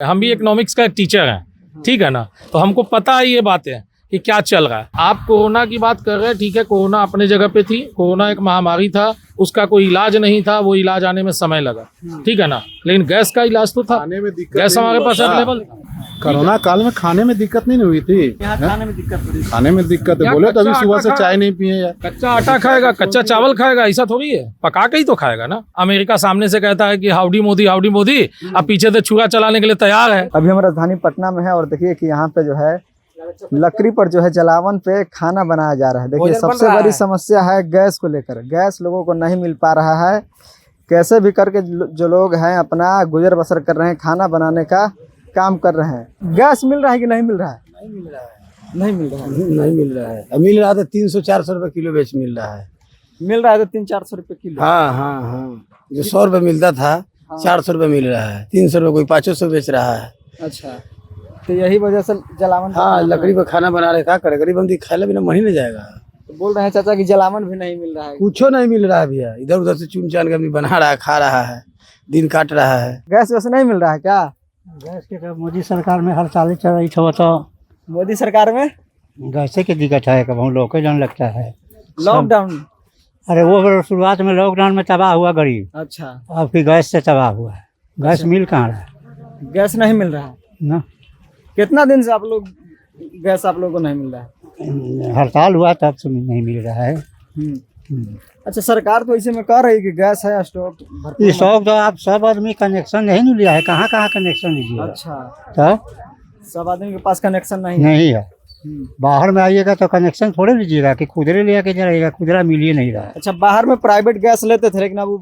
हम भी इकोनॉमिक्स का एक टीचर हैं, ठीक है ना, तो हमको पता है ये बातें कि क्या चल रहा है। आप कोरोना की बात कर रहे हैं, ठीक है, कोरोना अपने जगह पे थी, कोरोना एक महामारी था, उसका कोई इलाज नहीं था, वो इलाज आने में समय लगा, ठीक है ना, लेकिन गैस का इलाज तो था, गैस हमारे पास अवेलेबल। कोरोना काल में खाने में दिक्कत नहीं हुई थी। खाने में दिक्कत हो रही है। खाने में दिक्कत है, बोले तो अभी सुबह से चाय नहीं पिए यार। कच्चा आटा खाएगा, कच्चा चावल खाएगा, ऐसा थोड़ी है, पका के ही तो खाएगा ना। अमेरिका सामने से कहता है कि हाउडी मोदी, हाउडी मोदी, अब पीछे से छुरा चलाने के लिए तैयार है। अभी हम राजधानी पटना में है और देखिए कि यहाँ पे जो है लकड़ी पर जो है जलावन पे खाना बनाया जा रहा है। देखिए सबसे बड़ी समस्या है गैस को लेकर, गैस लोगों को नहीं मिल पा रहा है। कैसे भी करके जो लोग हैं अपना गुजर बसर कर रहे हैं, खाना बनाने का काम कर रहे हैं। गैस मिल रहा है कि नहीं मिल रहा है? नहीं मिल रहा है, नहीं मिल रहा है। नहीं मिल रहा है। अब मिल रहा था 300-400 रुपए किलो बेच मिल रहा है। मिल रहा है तो 300-400 रुपए किलो। हाँ हाँ हाँ, जो 100 रुपए मिलता था 400 रुपए मिल रहा है, 300 रुपए कोई 500 बेच रहा है। अच्छा, तो यही वजह से जलावन। हाँ, लकड़ी पर खाना बना रहे, क्या करे, गरीब बंदी खाए बिना मन ही नहीं जाएगा। तो बोल रहे हैं चाचा कि जलावन भी नहीं मिल रहा है। कुछो नहीं मिल रहा है भैया, इधर उधर से चुन चान के आदमी बना रहा है, खा रहा है, दिन काट रहा है। गैस वैसे नहीं मिल रहा है क्या? गैस के तो मोदी सरकार में हर साल चल रही था, तो मोदी सरकार में गैसे की दिक्कत है, कब हम लोग को जान लगता है लॉकडाउन। अरे वो शुरुआत में लॉकडाउन में तबाह हुआ गरीब, अच्छा, अब फिर गैस से तबाह हुआ है। गैस मिल कहाँ रहा है गैस नहीं मिल रहा है ना। कितना दिन से आप लोग गैस आप लोगों को नहीं मिल रहा है? हड़ताल हुआ तब से नहीं मिल रहा है। अच्छा, सरकार तो ऐसे में कह रही है कि गैस है, स्टॉक भरपूर। ये सब तो आप सब आदमी कनेक्शन नहीं लिया है, कहाँ कहाँ कनेक्शन लीजिए। अच्छा, तो सब आदमी के पास कनेक्शन नहीं है। नहीं है, बाहर में आइएगा तो कनेक्शन थोड़े लीजिएगा कि खुदरे ले आके जाइएगा, खुदरा मिल ही नहीं रहा है। अच्छा, बाहर में प्राइवेट गैस लेते थे लेकिन अब वो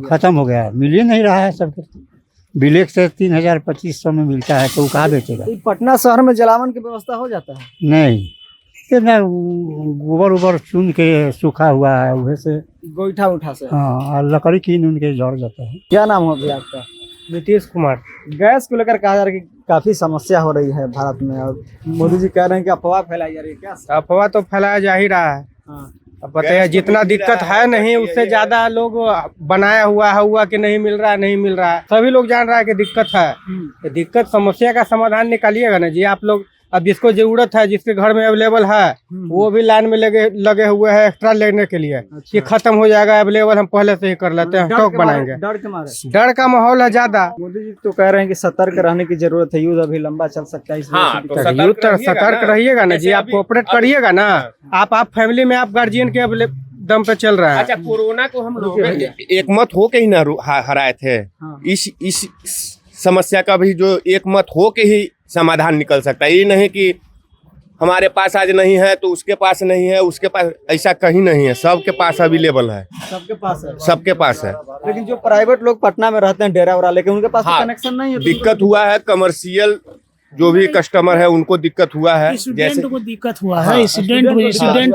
खत्म हो गया। मिल ही नहीं रहा है सबके। बिलेक से 3,000-2,500 में मिलता है, तो वो कहाँ बेचेगा। तो पटना शहर में जलावन की व्यवस्था हो जाता है? नहीं, ये ना गोबर उबर चुन के सूखा हुआ है, वह से गोईठा उठा से। हाँ, और लकड़ी कीन उनके जड़ जाता है। क्या नाम हो भैया आपका? नीतीश कुमार। गैस को लेकर कहा जा रहा है कि काफी समस्या हो रही है भारत में, और मोदी जी कह रहे हैं कि अफवाह फैलाई जा रही है। क्या अफवाह तो फैलाया जा ही रहा है। हाँ। अब बताइए, जितना दिक्कत है नहीं, उससे ज्यादा लोग बनाया हुआ कि नहीं मिल रहा है, नहीं मिल रहा है। सभी लोग जान रहा है कि दिक्कत है। तो दिक्कत समस्या का समाधान निकालिएगा ना जी आप लोग। अब जिसको जरूरत है, जिसके घर में अवेलेबल है, वो भी लाइन में लगे हुए हैं एक्स्ट्रा लेने के लिए। ये खत्म हो जाएगा अवेलेबल, हम पहले से ही कर लेते हैं, स्टॉक बनाएंगे। डर के मारे, डर का माहौल है ज्यादा। मोदी जी तो कह रहे हैं कि सतर्क रहने की जरूरत है, युद्ध अभी लंबा चल सकता है। युद्ध तो सतर्क रहिएगा ना जी, आप कोऑपरेट करिएगा ना। आप फैमिली में आप गार्जियन के दम पे चल रहा है। अच्छा, कोरोना को हम लोग एक मत हो के ही ना हराए थे। इस समस्या का भी जो एक मत हो के ही समाधान निकल सकता है। ये नहीं कि हमारे पास आज नहीं है तो उसके पास नहीं है, उसके पास, ऐसा कहीं नहीं है। सबके पास अवेलेबल है, सबके पास है, सबके पास है। लेकिन जो प्राइवेट लोग पटना में रहते हैं डेरा वरा लेके, उनके पास कनेक्शन नहीं है। दिक्कत हुआ है, कमर्शियल जो भी कस्टमर है उनको दिक्कत हुआ है। जैसे को दिक्कत हुआ है, स्टूडेंट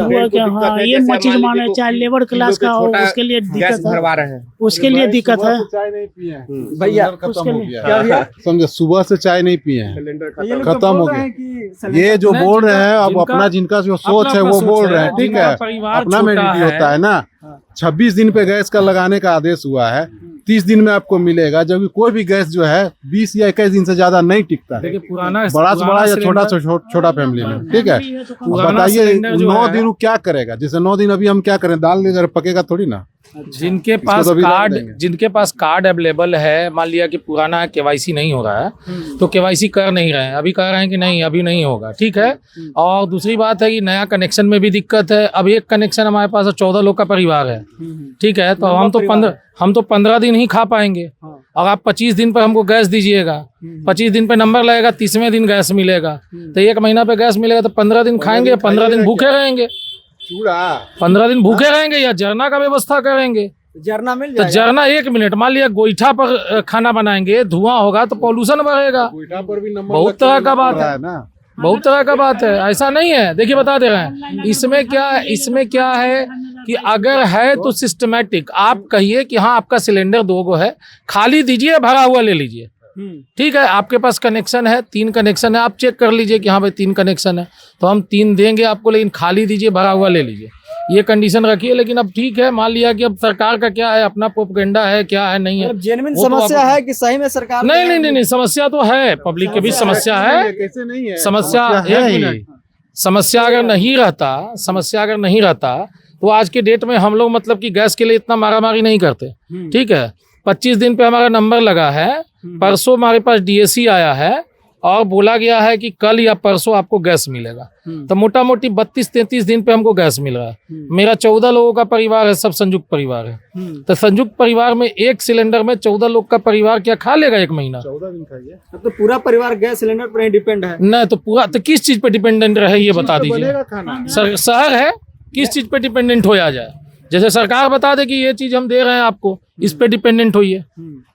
हुआ क्या, हाँ, ये चीज माने, चाहे लेबर क्लास का हो, उसके लिए दिक्कत भरवा रहे हैं, उसके लिए दिक्कत है। चाय नहीं पिए भैया, खत्म हो गया, समझे, सुबह से चाय नहीं पिए हैं, खत्म हो गया। ये जो बोल रहे हैं, अब अपना जिनका जो सोच है वो बोल रहे हैं, ठीक है, अपना मेंटेलिटी होता है ना। 26 दिन पे गैस का लगाने का आदेश हुआ है, 30 दिन में आपको मिलेगा, जबकि कोई भी गैस जो है 20 या 21 दिन से ज्यादा नहीं टिकता है, बड़ा से बड़ा या छोटा से छोटा फैमिली में, ठीक है। बताइए 9 दिन क्या करेगा? जैसे 9 दिन अभी हम क्या करें, दाल ले पकेगा थोड़ी ना। जिनके पास कार्ड अवेलेबल है, मान लिया कि पुराना केवाईसी नहीं हो रहा है तो केवाईसी कर नहीं रहे हैं, अभी कह रहे हैं कि नहीं अभी नहीं होगा, ठीक है। और दूसरी बात है कि नया कनेक्शन में भी दिक्कत है। अब एक कनेक्शन हमारे पास 14 लोग का परिवार है, ठीक है, तो हम तो 15 दिन ही खा पाएंगे। और आप 25 दिन पर हमको गैस दीजिएगा, 25 दिन पे नंबर लगेगा, 30वें दिन गैस मिलेगा, तो 1 महीना पे गैस मिलेगा, तो 15 दिन खाएंगे, 15 दिन भूखे रहेंगे, 15 दिन भूखे रहेंगे, या जरना का व्यवस्था करेंगे। जरना मिल तो जरना 1 मिनट, मान लिया गोईठा पर खाना बनाएंगे, धुआं होगा तो पॉल्यूशन बढ़ेगा। बहुत तरह का बात है ना, बहुत तरह का बात है, ऐसा नहीं है। देखिए बता दे रहे हैं, इसमें क्या है कि अगर है तो सिस्टमैटिक आप कहिए कि हाँ आपका सिलेंडर 2 गो है, खाली दीजिए, भरा हुआ ले लीजिए, ठीक है। आपके पास कनेक्शन है, 3 कनेक्शन है, आप चेक कर लीजिए कि हाँ भाई 3 कनेक्शन है, तो हम 3 देंगे आपको, लेकिन खाली दीजिए, भरा हुआ ले लीजिए। ये कंडीशन रखी है। लेकिन अब ठीक है, मान लिया कि अब सरकार का क्या है, अपना प्रोपेगेंडा है, क्या है नहीं है, जेन्युइन वो तो समस्या अब- है कि सही में सरकार नहीं, समस्या तो है, पब्लिक के बीच समस्या है। कैसे नहीं है, समस्या है एक ही। मिनट, समस्या अगर नहीं रहता तो आज के डेट में हम लोग मतलब कि गैस के लिए इतना मारामारी नहीं करते। ठीक है, 25 दिन पे हमारा नंबर लगा है, परसों हमारे पास डीएसी आया है और बोला गया है कि कल या परसों आपको गैस मिलेगा। तो मोटा मोटी 32-33 दिन पे हमको गैस मिल रहा है। मेरा 14 लोगों का परिवार है, सब संयुक्त परिवार है। तो संयुक्त परिवार में एक सिलेंडर में 14 लोग का परिवार क्या खा लेगा एक महीना? 14 दिन खाइए तो पूरा परिवार गैस सिलेंडर पर ही डिपेंड है। नहीं तो पूरा तो किस चीज पे डिपेंडेंट रहे ये बता दीजिए। बनेगा खाना। शहर है, किस चीज पे डिपेंडेंट हो जाए? जैसे सरकार बता दे कि ये चीज हम दे रहे हैं आपको, इस पे डिपेंडेंट होइए।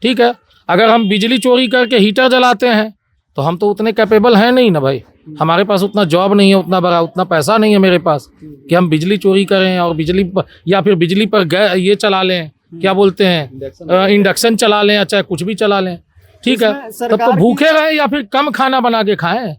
ठीक है, अगर हम बिजली चोरी करके हीटर जलाते हैं तो हम तो उतने कैपेबल हैं नहीं ना भाई, हमारे पास उतना जॉब नहीं है, उतना बड़ा उतना पैसा नहीं है मेरे पास कि हम बिजली चोरी करें और या फिर बिजली पर ये चला लें, क्या बोलते हैं, इंडक्शन चला लें, चाहे कुछ भी चला लें। ठीक है, तब तो भूखे रहे या फिर कम खाना बना के खाएं,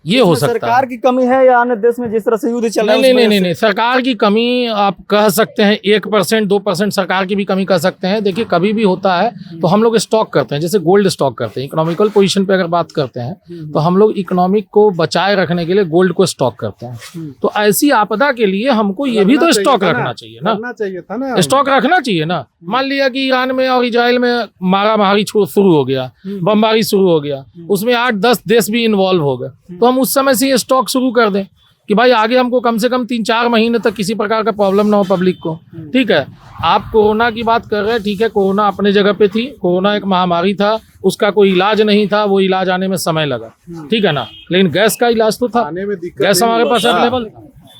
ये हो सकता है। सरकार की कमी है या अन्य देश में जिस तरह से युद्ध चल रहा है? नहीं, सरकार की कमी आप कह सकते हैं 1% 2% सरकार की भी कमी कह सकते हैं। देखिए कभी भी होता है तो हम लोग स्टॉक करते हैं, जैसे गोल्ड स्टॉक करते हैं। इकोनॉमिकल पोजीशन पे अगर बात करते हैं तो हम लोग इकोनॉमिक को बचाए रखने के लिए गोल्ड को स्टॉक करते हैं। तो ऐसी आपदा के लिए हमको ये भी तो स्टॉक रखना चाहिए ना, स्टॉक रखना चाहिए ना। मान लिया कि ईरान में और इजराइल में मारामारी शुरू हो गया, बमबारी शुरू हो गया, उसमें 8-10 देश भी इन्वॉल्व हो गए, तो हम उस समय से ये स्टॉक शुरू कर दें कि भाई आगे हमको कम से कम 3-4 महीने तक किसी प्रकार का प्रॉब्लम ना हो पब्लिक को। ठीक है, आप कोरोना की बात कर रहे हैं, ठीक है, कोरोना अपने जगह पे थी, कोरोना एक महामारी था, उसका कोई इलाज नहीं था, वो इलाज आने में समय लगा। ठीक है ना, लेकिन गैस का इलाज तो था, गैस हमारे पास अवेलेबल।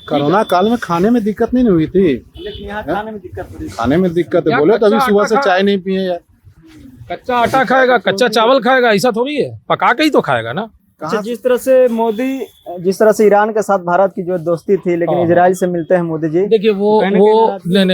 कोरोना काल में खाने में दिक्कत नहीं हुई थी, लेकिन यहाँ खाने में दिक्कत हो रही है। खाने में दिक्कत है। बोले तो अभी सुबह से चाय नहीं पिए यार। कच्चा आटा खाएगा, कच्चा चावल खाएगा, ऐसा थोड़ी है, पका के ही तो खाएगा ना। अच्छा, जिस तरह से ईरान के साथ भारत की जो दोस्ती थी, लेकिन इजराइल से मिलते हैं मोदी जी। देखिए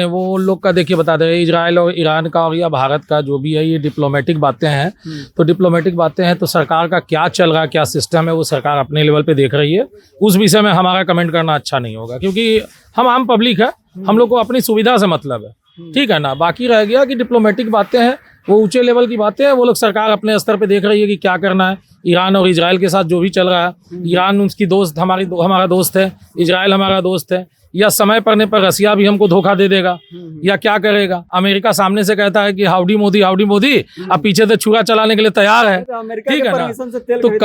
वो लोग का देखिए बता दें, इजराइल और ईरान का और या भारत का जो भी है, ये डिप्लोमेटिक बातें हैं। तो डिप्लोमेटिक बातें हैं तो सरकार का क्या चल रहा है, क्या सिस्टम है, वो सरकार अपने लेवल पे देख रही है। उस विषय में हमारा कमेंट करना अच्छा नहीं होगा, क्योंकि हम आम पब्लिक है, हम लोग को अपनी सुविधा से मतलब है। ठीक है ना, बाकी रह गया कि डिप्लोमेटिक बातें हैं, वो ऊंचे लेवल की बातें हैं, वो लोग सरकार अपने स्तर पे देख रही है कि क्या करना है। ईरान और इजराइल के साथ जो भी चल रहा है, ईरान उसकी दोस्त हमारा दोस्त है, इजराइल हमारा दोस्त है, या समय पड़ने पर रसिया भी हमको धोखा दे देगा या क्या करेगा। अमेरिका सामने से कहता है कि हाउडी मोदी, अब पीछे से छुरा चलाने के लिए तैयार है। ठीक है ना, तो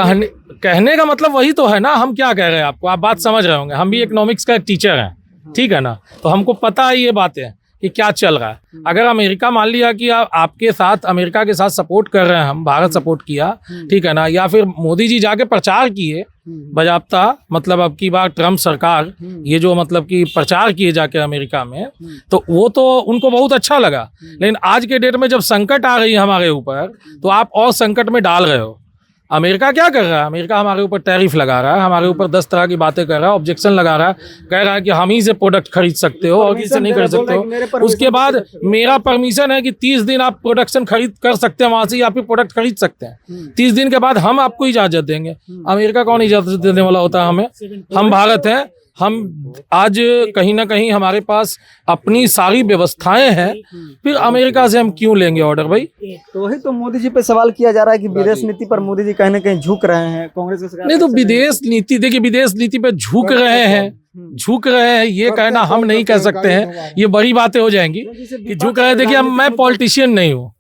कहने का मतलब वही तो है ना, हम क्या कह रहे हैं आपको, आप बात समझ रहे होंगे, हम भी इकोनॉमिक्स का टीचर हैं। ठीक है ना, तो हमको पता है ये बातें कि क्या चल रहा है। अगर अमेरिका मान लिया कि आपके साथ, अमेरिका के साथ सपोर्ट कर रहे हैं हम, भारत सपोर्ट किया, ठीक है ना, या फिर मोदी जी जाके प्रचार किए बजाबता, मतलब अब की बार ट्रम्प सरकार ये जो मतलब कि प्रचार किए जाके अमेरिका में, तो वो तो उनको बहुत अच्छा लगा। लेकिन आज के डेट में जब संकट आ रही है हमारे ऊपर, तो आप और संकट में डाल रहे हो। अमेरिका क्या कर रहा है, अमेरिका हमारे ऊपर टैरिफ लगा रहा है, हमारे ऊपर 10 तरह की बातें कर रहा है, ऑब्जेक्शन लगा रहा है, कह रहा है कि हम ही से प्रोडक्ट खरीद सकते हो और किसी से नहीं खरीद सकते हो। उसके बाद मेरा परमिशन है कि 30 दिन आप प्रोडक्शन खरीद कर सकते हैं, वहां से आप प्रोडक्ट खरीद सकते हैं। 30 दिन के बाद हम आपको इजाजत देंगे। अमेरिका कौन इजाजत देने वाला होता है हमें? हम भारत हैं, हम आज कहीं ना कहीं हमारे पास अपनी सारी व्यवस्थाएं हैं, फिर अमेरिका से हम क्यों लेंगे ऑर्डर भाई? तो वही तो मोदी जी पे सवाल किया जा रहा है कि विदेश नीति पर मोदी जी कहीं ना कहीं झुक रहे हैं, कांग्रेस के। नहीं तो विदेश नीति, देखिए विदेश नीति पे झुक रहे हैं, ये कहना हम नहीं कह सकते हैं, ये बड़ी बातें हो जाएंगी कि झुक रहे हैं। देखिए मैं पॉलिटिशियन नहीं हूँ,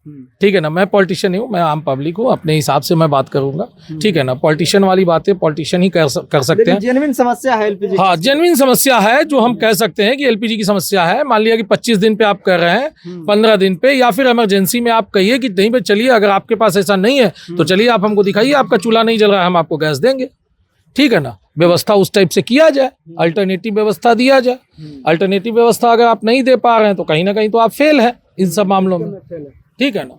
ठीक है ना, मैं पॉलिटिशियन नहीं हूँ, मैं आम पब्लिक हूँ, अपने हिसाब से मैं बात करूंगा। ठीक है ना, पॉलिटिशियन वाली बातें पॉलिटिशियन ही कर सकते हैं। जेन्युइन समस्या है एलपीजी। हाँ, जेन्युइन समस्या है, जो हम कह सकते हैं कि एलपीजी की समस्या है। मान लिया कि 25 दिन पे आप कर रहे हैं, 15 दिन पे, या फिर इमरजेंसी में आप कहिए कि नहीं पे चलिए, अगर आपके पास ऐसा नहीं है तो चलिए आप हमको दिखाइए, आपका चूल्हा नहीं जल रहा है, हम आपको गैस देंगे। ठीक है ना, व्यवस्था उस टाइप से किया जाए, अल्टरनेटिव व्यवस्था दिया जाए। अल्टरनेटिव व्यवस्था अगर आप नहीं दे पा रहे हैं तो कहीं ना कहीं तो आप फेल है इन सब मामलों में। ठीक है ना,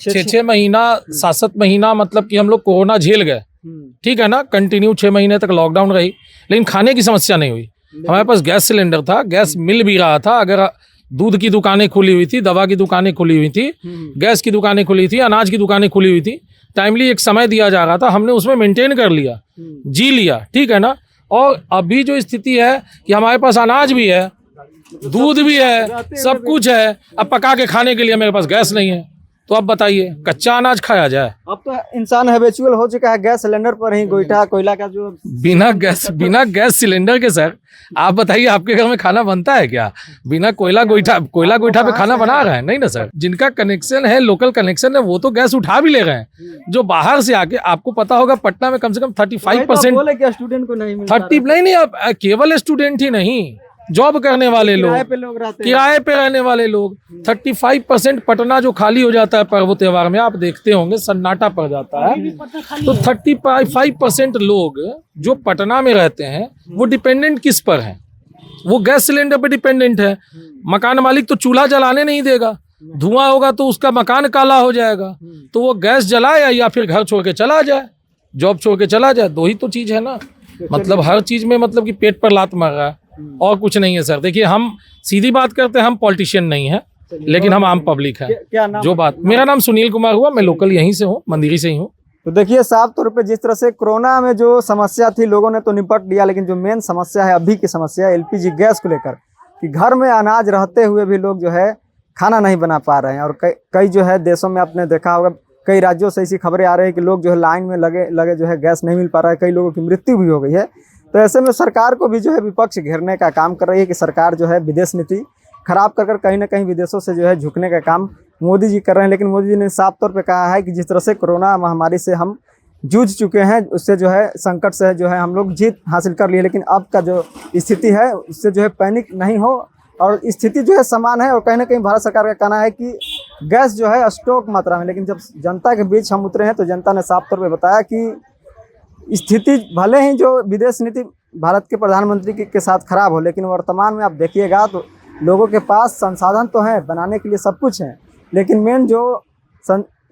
6-6 महीना 7-7 महीना मतलब कि हम लोग कोरोना झेल गए। ठीक है ना, कंटिन्यू 6 महीने तक लॉकडाउन रही, लेकिन खाने की समस्या नहीं हुई। हमारे पास गैस सिलेंडर था, गैस मिल भी रहा था। अगर दूध की दुकानें खुली हुई थी, दवा की दुकानें खुली हुई थी, गैस की दुकानें खुली थी, अनाज की दुकानें खुली हुई थी, टाइमली एक समय दिया जा रहा था, हमने उसमें मेंटेन कर लिया, जी लिया। ठीक है ना, और अभी जो स्थिति है कि हमारे पास अनाज भी है, दूध भी है, सब कुछ है, अब पका के खाने के लिए मेरे पास गैस नहीं है, तो अब बताइए कच्चा अनाज खाया जाए? अब तो इंसान हैबिचुअल हो चुका है गैस सिलेंडर पर ही, गोईठा कोयला का जो बिना गैस सिलेंडर के सर आप बताइए आपके घर में खाना बनता है क्या? बिना कोयला गोईठा पे खाना बना रहे हैं? नहीं ना सर। जिनका कनेक्शन है, लोकल कनेक्शन है, वो तो गैस उठा भी ले रहे हैं। जो बाहर से आके, आपको पता होगा पटना में कम से कम 35% बोले स्टूडेंट को नहीं मिलता, 30 नहीं, अब केवल स्टूडेंट ही नहीं, जॉब करने वाले लोग, किराए पे रहने वाले लोग, 35% पटना जो खाली हो जाता है पर्व त्योहार में, आप देखते होंगे सन्नाटा पड़ जाता है। तो 35% लोग जो पटना में रहते हैं वो डिपेंडेंट किस पर हैं? वो गैस सिलेंडर पे डिपेंडेंट है। मकान मालिक तो चूल्हा जलाने नहीं देगा, धुआं होगा तो उसका मकान काला हो जाएगा, तो वो गैस जलाए या फिर घर छोड़ के चला जाए, जॉब छोड़ के चला जाए। दो ही तो चीज है ना, मतलब हर चीज में मतलब कि पेट पर लात मार रहा है और कुछ नहीं है सर। देखिए हम सीधी बात करते हैं, हम पॉलिटिशियन नहीं है, लेकिन हम आम पब्लिक है। क्या नाम? जो बात, मेरा नाम सुनील कुमार हुआ, मैं लोकल यहीं से हूँ, मंदिरी से ही हूँ। तो देखिए साफ तौर पे जिस तरह से कोरोना में जो समस्या थी लोगों ने तो निपट लिया, लेकिन जो मेन समस्या है अभी की समस्या है एलपीजी गैस को लेकर, कि घर में अनाज रहते हुए भी लोग जो है खाना नहीं बना पा रहे हैं। और कई जो है देशों में आपने देखा होगा, कई राज्यों से ऐसी खबरें आ रही है कि लोग जो है लाइन में लगे जो है गैस नहीं मिल पा रहा है, कई लोगों की मृत्यु भी हो गई है। तो ऐसे में सरकार को भी जो है विपक्ष घेरने का काम कर रही है कि सरकार जो है विदेश नीति खराब कर कहीं ना कहीं विदेशों से जो है झुकने का काम मोदी जी कर रहे हैं। लेकिन मोदी जी ने साफ तौर पे कहा है कि जिस तरह से कोरोना महामारी से हम जूझ चुके हैं, उससे जो है संकट से जो है हम लोग जीत हासिल कर लिए, लेकिन अब का जो स्थिति है उससे जो है पैनिक नहीं हो, और स्थिति जो है समान है। और कहीं ना कहीं भारत सरकार का कहना है कि गैस जो है स्टॉक मात्रा में, लेकिन जब जनता के बीच हम उतरे हैं तो जनता ने साफ तौर पर बताया कि स्थिति भले ही जो विदेश नीति भारत के प्रधानमंत्री के साथ खराब हो, लेकिन वर्तमान में आप देखिएगा तो लोगों के पास संसाधन तो हैं, बनाने के लिए सब कुछ है, लेकिन मेन जो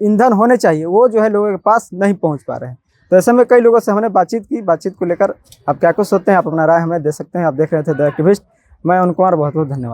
ईंधन होने चाहिए वो जो है लोगों के पास नहीं पहुंच पा रहे हैं। तो ऐसे में कई लोगों से हमने बातचीत को लेकर आप क्या कुछ सोचते हैं, आप अपना राय हमें दे सकते हैं। आप देख रहे थे द एक्टिविस्ट, मैं उन कुमार, बहुत बहुत धन्यवाद।